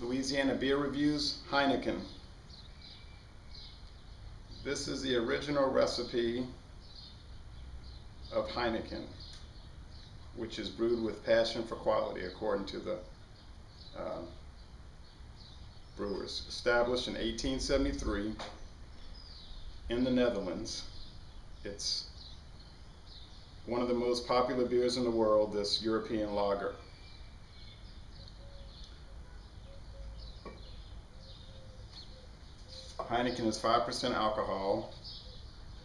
Louisiana beer reviews, Heineken. This is the original recipe of Heineken, which is brewed with passion for quality, according to the brewers. Established in 1873 in the Netherlands. It's one of the most popular beers in the world, this European lager. Heineken is 5% alcohol.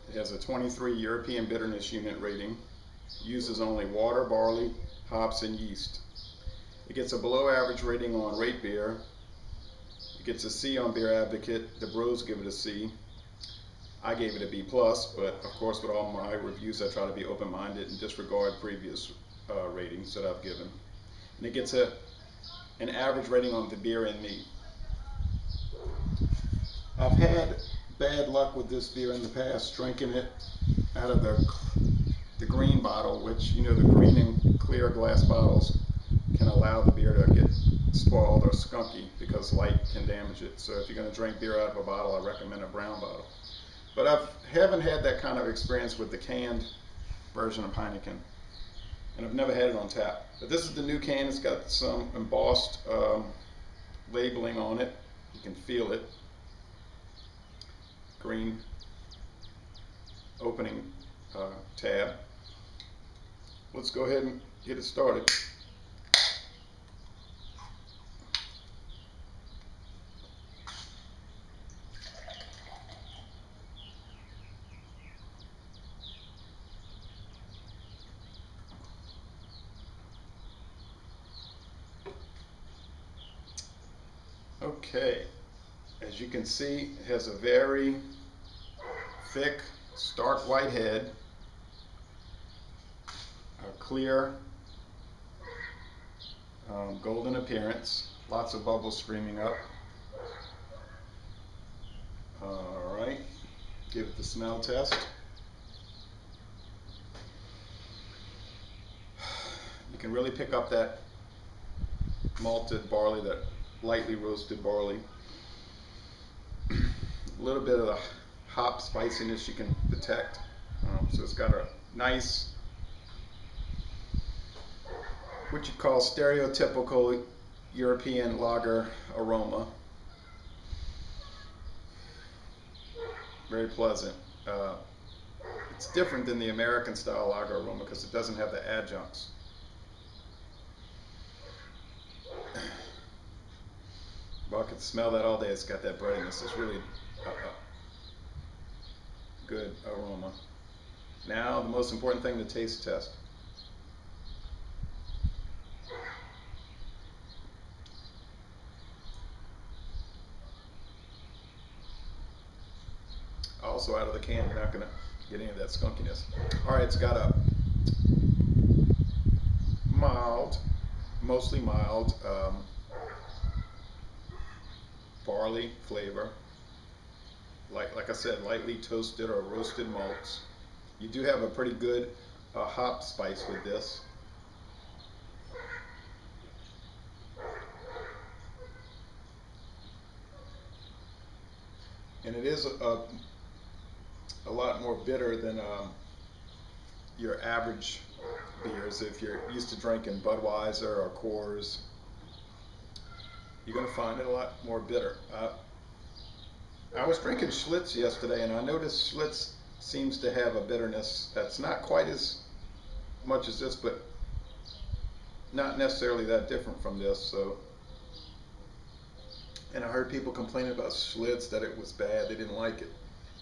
It has a 23 European bitterness unit rating. Uses only water, barley, hops, and yeast. It gets a below average rating on Rate Beer. It gets a C on Beer Advocate. The bros give it a C. I gave it a B+, but of course with all my reviews I try to be open-minded and disregard previous ratings that I've given. And it gets an average rating on the beer and me. I've had bad luck with this beer in the past, drinking it out of the green bottle, which, you know, the green and clear glass bottles can allow the beer to get spoiled or skunky because light can damage it. So if you're going to drink beer out of a bottle, I recommend a brown bottle. But I haven't had that kind of experience with the canned version of Heineken, and I've never had it on tap. But this is the new can. It's got some embossed labeling on it. You can feel it. Green opening tab. Let's go ahead and get it started. Okay, as you can see, it has a very thick, stark white head, a clear golden appearance, lots of bubbles streaming up. Alright, give it the smell test. You can really pick up that malted barley, that lightly roasted barley. A little bit of the hop spiciness you can detect. So it's got a nice, what you call stereotypical European lager aroma. Very pleasant. It's different than the American style lager aroma because it doesn't have the adjuncts. Well, I could smell that all day. It's got that breadiness. It's really good aroma. Now, the most important thing, the taste test. Also, out of the can, you're not going to get any of that skunkiness. All right, it's got a mild, mostly mild, barley flavor. Like I said, lightly toasted or roasted malts. You do have a pretty good hop spice with this. And it is a lot more bitter than your average beers. If you're used to drinking Budweiser or Coors, you're going to find it a lot more bitter. I was drinking Schlitz yesterday, and I noticed Schlitz seems to have a bitterness that's not quite as much as this, but not necessarily that different from this. So, and I heard people complaining about Schlitz, that it was bad, they didn't like it.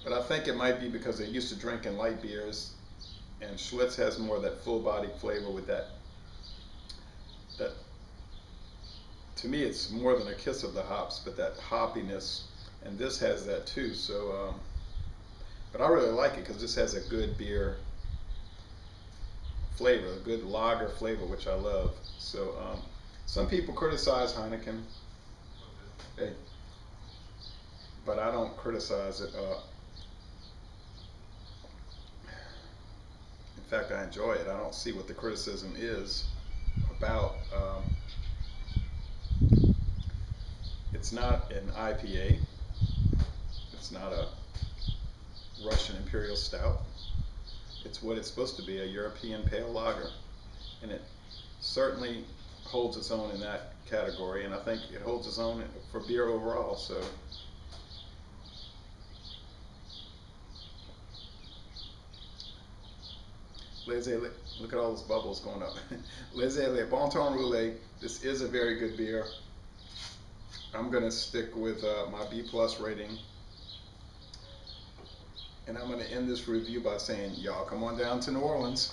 But I think it might be because they're used to drinking light beers, and Schlitz has more of that full-bodied flavor with that. To me, it's more than a kiss of the hops, but that hoppiness, and this has that too. So, but I really like it because this has a good beer flavor, a good lager flavor, which I love. So, some people criticize Heineken, hey, but I don't criticize it. In fact, I enjoy it. I don't see what the criticism is about It's not an IPA. It's not a Russian Imperial Stout. It's what it's supposed to be, a European Pale Lager. And it certainly holds its own in that category, and I think it holds its own for beer overall. So look at all those bubbles going up. Les Bon Ton Roulé. This is a very good beer. I'm gonna stick with my B+ rating, and I'm gonna end this review by saying, y'all come on down to New Orleans.